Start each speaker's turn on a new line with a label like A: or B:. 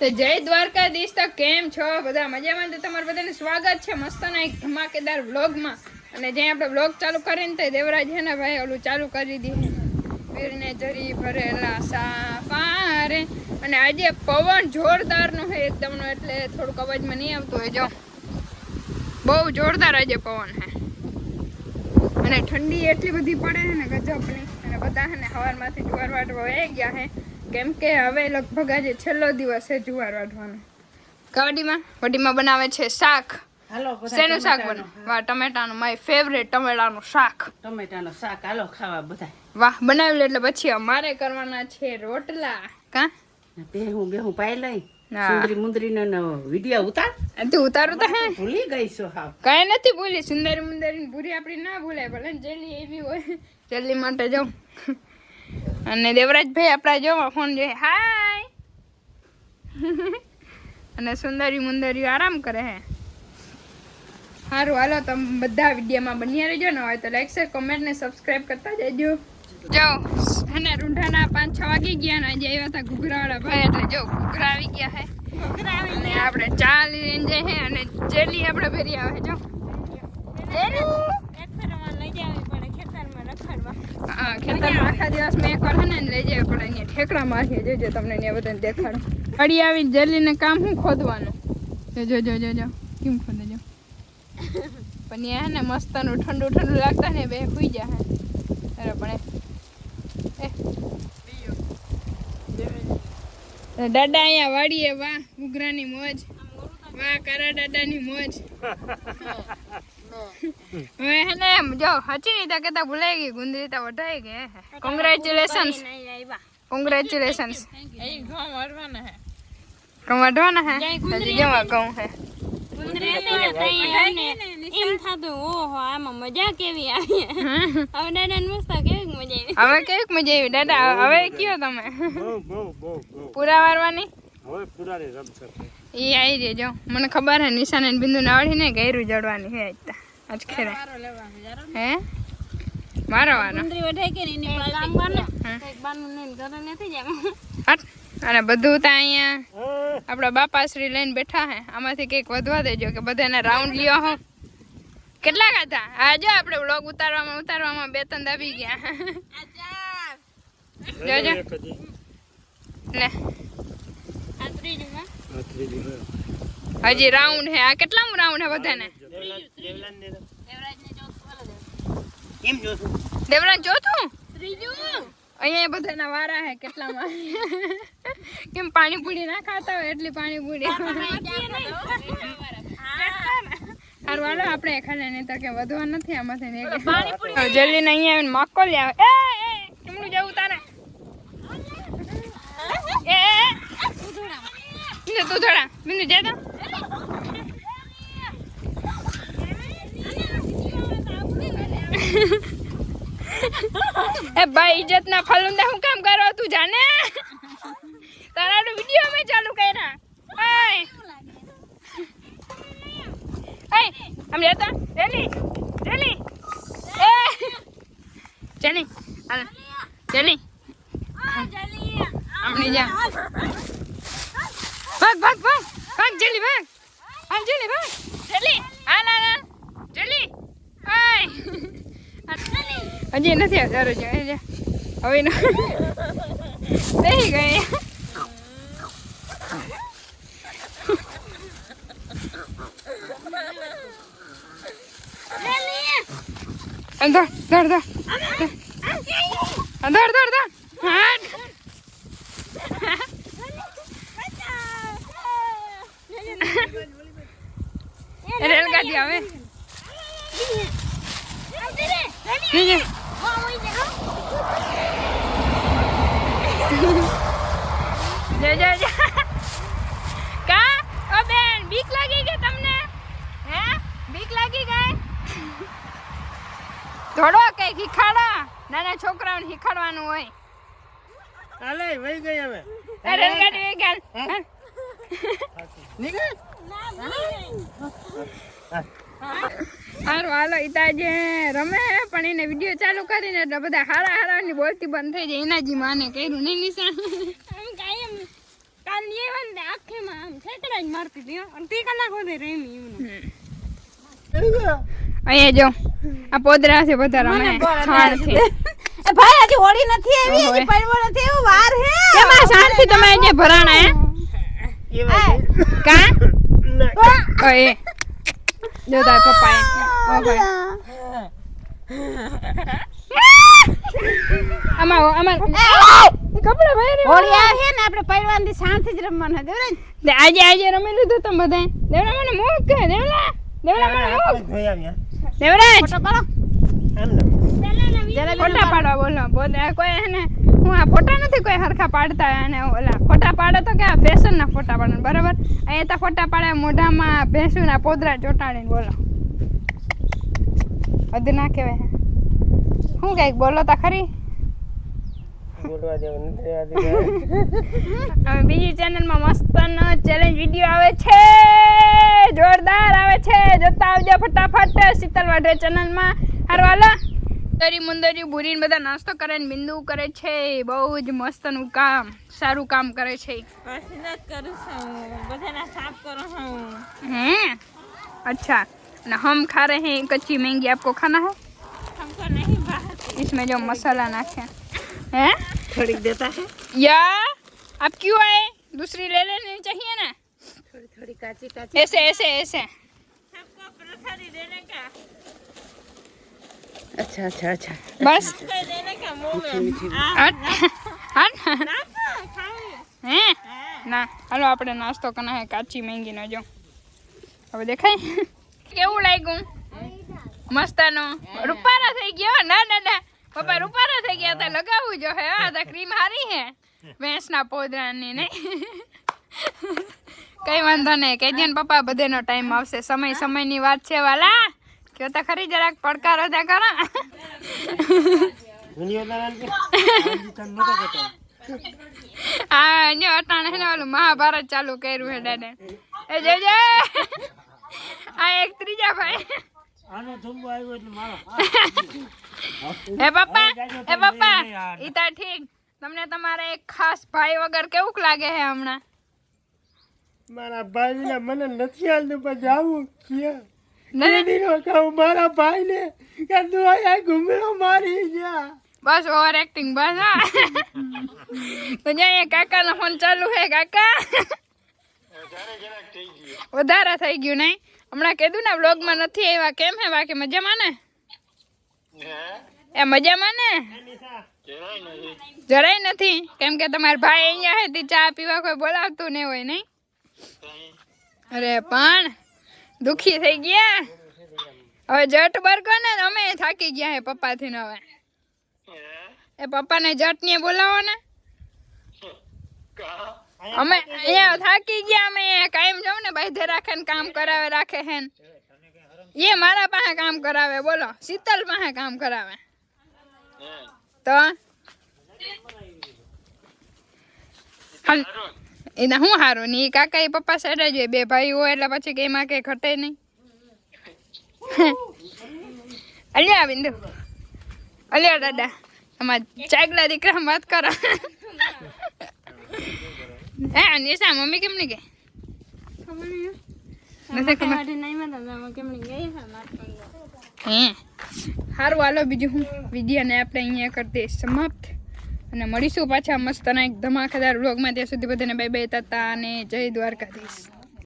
A: તો જય દ્વારકાધીશ. તો કેમ છો બધા? મજામાં? તો તમારું બધાનું સ્વાગત છે મસ્તના એક ધમાકેદાર વ્લોગમાં. અને જ્યાં આપણે વ્લોગ ચાલુ કરીને તો દેવરાજ છે ને ભાઈ ઓલું ચાલુ કરી દીધું, વીરને જરી ભરેલા સાફારે. અને આજે પવન જોરદારનો છે એકદમનો, એટલે થોડુંક અવાજમાં નહીં આવતું હોય. જો બહુ જોરદાર આજે પવન છે અને ઠંડી એટલી બધી પડે છે ને ગજબની. અને બધા છે ને સવારમાંથી જુવાર વાટવા વહી ગયા છે, કેમ કે હવે લગભગ આજે છેલ્લો દિવસ છે જુવાર વાટવાનો. કડીમાં બનાવે છે શાક. શેનું શાક બને? વાહ, ટમેટાનું, માય ફેવરેટ ટમેટાનું શાક.
B: ટમેટાનું શાક હાલો ખાવા બધા.
A: વાહ, બનાવી લે. એટલે પછી અમારે કરવાના છે રોટલા. કા
B: બેહું પાઈ લઈ સુંદરી મુંદરીનો વિડિયો ઉતાર.
A: તું ઉતારું તો હે,
B: ભૂલી ગઈ છો? હા,
A: કઈ નથી ભૂલી. સુંદરી મુંદરી ભૂરી આપડી ના ભૂલાય, ભલે જેલી એવી હોય. જેલી માટે જાઉં. અને દેવરાજભાઈ આપણા જો ફોન જોઈએ. હાય. અને સુંદરી મુંદરી આરામ કરે હે. સારું, હાલો તમે બધા વિડીયોમાં બન્યા રહેજો. ને હોય તો લાઈક શેર કોમેન્ટ ને સબસ્ક્રાઈબ કરતા જજો. જો અને રૂંઢાના 5-6 વાગી ગયા ને આજે આવ્યા હતા ઘૂઘરાવાળા ભાઈ, એટલે જો ઘૂઘરા આવી ગયા હે. અને આપણે ચા લઈને જઈએ હે. અને જેલી આપણે ભેરી આવે. જો હા, ખેતરમાં આખા દિવસમાં એકવાર હે ને લઈ જવી પડે. અહીંયા ઠેકડા મારીએ. જોજો તમને ત્યાં બધાને દેખાડું. અડી આવી જેલીને કામ શું ખોદવાનું. જો કેમ ખોદે જો. પણ ત્યાં હે ને મસ્તનું ઠંડુ લાગતા ને બે સુઈ જાય હે. પણ દાદા અહીંયા વાડીએ. વાહ ઘૂઘરાની મોજ, વાહ કારા દાદાની મોજ. હવે હે ને જો હચી રીતે કેતા ભૂલાઈ ગઈ, ગુંદરી તો વઢાઈ ગઈ. કોંગ્રેચ્યુલેશન્સ. ઘઉં વાઢવાના હે. હજી જવા ઘઉં હે.
C: એમ થાતું ઓહો આમાં મજા કેવી આવી. હવે દાદા મસ્ત કેવી મજા આવી.
A: હવે કેવી મજા આવી દાદા? હવે કયો તમે પૂરા વારવાની?
B: હવે પુરાની રમશે
A: એ આવી રહી. જો મને ખબર હે નિશાને બિંદુ ને આવડી ને ગયરું જડવાની હે આજ ખેરે. હે મારો વારો
C: કુંદરી વઢાઈ કે એની કામ કર ને એક બાનું ને ઘરે નથી જાય.
A: અને બધું તો અહીંયા આપણા બાપાશ્રી લઈને બેઠા હે. આમાંથી કંઈક વધવા દેજો કે બધાને રાઉન્ડ લ્યો હો. કેટલા હતા? હા જો આપણે વ્લોગ ઉતારવામાં 2-3 દાબી ગયા. જોજો લે હજી રાઉન્ડ હે. આ કેટલામું રાઉન્ડ હે બધાને? દેવરાજ ચોથું. અહીંયા બધાના વારા હે. કેટલામાં કેમ પાણીપુરી ના ખાતા હોય એટલી પાણીપુરી. સારું હાલો આપણે ખાલી નહીં તો કે વધવા નથી આમાંથી. જલ્દી ને અહીંયા આવીને મક્કો લે આવે. કેમનું જવું તારે? તું થોડા બિંદુ જતા. એ ભાઈ ઇજ્જત ના ફલુંદા હું કામ કરો? તું જાને તારા વિડીયો મેં ચાલુ કર્યા. આમ જતા જેલી એ જેલી હાલ જેલી આમની જા. ભાગ જેલી ભાગ. આમ જેલી ભાગ. જેલી હાલ જેલી. હજી નથી આવતા રોજ. હવે બેસી ગઈ. ધર રેલગાડી આવે. કા ઓ બેન બીક લાગી ગઈ તમને? હે બીક લાગી ગઈ? થોડો કઈ શીખાડા. નાના છોકરાઓને શીખાડવાનું હોય.
B: હાલે વઈ ગઈ હવે.
A: રેલગાડી વઈ ગઈ.
B: નીકળ.
A: હારું હાલો. ઈતાજે રમે પણ એને વિડીયો ચાલુ કરીને એટલે બધા હારા ની બોલતી બંધ થઈ જાય. એના જી માને કર્યું નહીં નિશાન.
C: કાલ લેવા ને આખેમાં આમ છેતરા જ મારતી હતી હો. અને 3 કલાક સુધી રમી એમનું.
A: અહીંયા જો આ પોદરા છે બધા રમે શાંતિ.
B: એ ભાઈ હજી હોળી નથી આવી, હજી પડવો નથી, એવું વાર હે.
A: કેમાં શાંતિ તમે જે ભરાણા હે કા ઓય જો તાર પપ્પા ઓ ભાઈ આમાં કપડા ભાઈ
B: હોળી આવે છે ને આપણે પડવાની શાંતિ જ રમવાનું હે દેવરાજ.
A: આજે રમી લીધું તમે બધા. દેવડા મને મૂક કે દેવડા મને મૂક દેવરાજ ફોટા પાડવા બોલો બોલે કોઈ હે ને હું આ ફોટા નથી કોઈ હરખા પાડતા અને ઓલા ફોટા પાડે તો કે ફેશન ના ફોટા પાડે બરાબર. અહીંયા તો ફોટા પાડે મોઢામાં ભેંસું ના પોદરા ચોટાડીને બોલો હદ ના કહેવાય. શું કઈક બોલો તા ખરી. હવે બીજી ચેનલમાં મસ્ત ચેલેન્જ વિડીયો આવે છે, જોરદાર આવે છે, જોતા આવજો ફટાફટ શીતલ વાઢે ચેનલમાં. હારવાલો તરી મુંદરી બુરીને બધા નાસ્તો કરે ને બિંદુ કરે છે. બહુ જ મસ્ત નું કામ, સારું કામ કરે છે.
C: પસીના કરું છું, બધાના સાફ કરું છું.
A: हैं अच्छा ना हम खा रहे हैं कच्ची मैंगी. आपको खाना है?
C: हमको नहीं बात.
A: इसमें जो मसाला नाखे हैं
B: થોડીક દેતા હે,
A: या आप क्यों आए? दूसरी ले लेनी चाहिए ना.
B: થોડી થોડી કાચી કાચી.
A: ऐसे ऐसे ऐसे
C: सबको प्रसादी देने का,
B: અચ્છા અચ્છા અચ્છા.
A: बस
C: देने का मुंह में.
A: हट हट
C: ना खाओ.
A: हैं ના હાલો આપણે નાસ્તો કરना है કાચી મેંગી નો. જો હવે દેખાય કેવું લાગ્યું? મસ્તાનો રૂપારા થઈ ગયો. ના ના ના પપ્પા રૂપારા થઈ ગયા તો લગાવવું જો હે. આ તો ક્રીમ હારી હે ભેંસના પોદરાની નહીં. કઈ વાંધો નહીં, કહી દે ને પપ્પા બધેનો ટાઈમ આવશે. સમયની વાત છે વાલા. કયો તો ખરી જરાક પડકાર હતા કરો. હા જો અટાણે હે ને ઓલું મહાભારત ચાલુ કર્યું હે દાદા. એ જોજે આ એક ત્રીજા ભાઈ. હે પપ્પા ઈ તો ઠીક. તમને તમારા એક ખાસ ભાઈ વગર કેવું લાગે હે હમણાં?
D: મારા ભાઈ ને મને નથી હાલતું પણ જાવું ક્યાં
A: નથી?
D: દીનો કહું મારા ભાઈ ને કે તું અહીંયા ઘૂમરો મારી જા.
A: બસ ઓવર એક્ટિંગ બસ. હા તો જો અહીંયા કાકાનો ફોન ચાલુ હે. કાકા વધારે થઈ ગયું નહીં? હમણાં કીધું ને વ્લોગમાં નથી આવ્યા. કેમ હે બાકી મજામાં ને? એ મજામાં ને? જરાય નથી. કેમ કે તમારા ભાઈ અહીંયા હે તે ચા પીવા કોઈ બોલાવતું નહીં હોય નહીં? અરે પણ દુખી થઈ ગયા હવે. જટ બરકો ને અમે થાકી ગયા હે પપ્પાથી ને. હવે એ પપ્પાને જટ ને બોલાવો ને. અમે અહીંયા થાકી ગયા. અમે કાયમ જાવ ને બાંધે રાખે ને કામ કરાવે રાખે હે ને. એ મારા પાસે કામ કરાવે બોલો. શીતલ પાસે કામ કરાવે તો એના હું હારું ને. કાકા એ પપ્પા સાઈડ જ હોય. બે ભાઈ હોય એટલે પછી કઈ માં કઈ ઘટે નહીં. અલ્યા બિંદુ અલ્યા દાદા તમારા ચાગલા દીકરા વાત કરો. હે નિશા મમ્મી કેમ નહીં ગઈ? નથી ખબર. હે સારું હાલો બીજું હું વિડીયોને આપણે અહીંયા કરી દઈએ સમાપ્ત. અને મળીશું પાછા મસ્ત એક ધમાકેદાર વ્લોગમાં. ત્યાં સુધી બધાને બાય બાય તાતા અને જય દ્વારકાધીશ.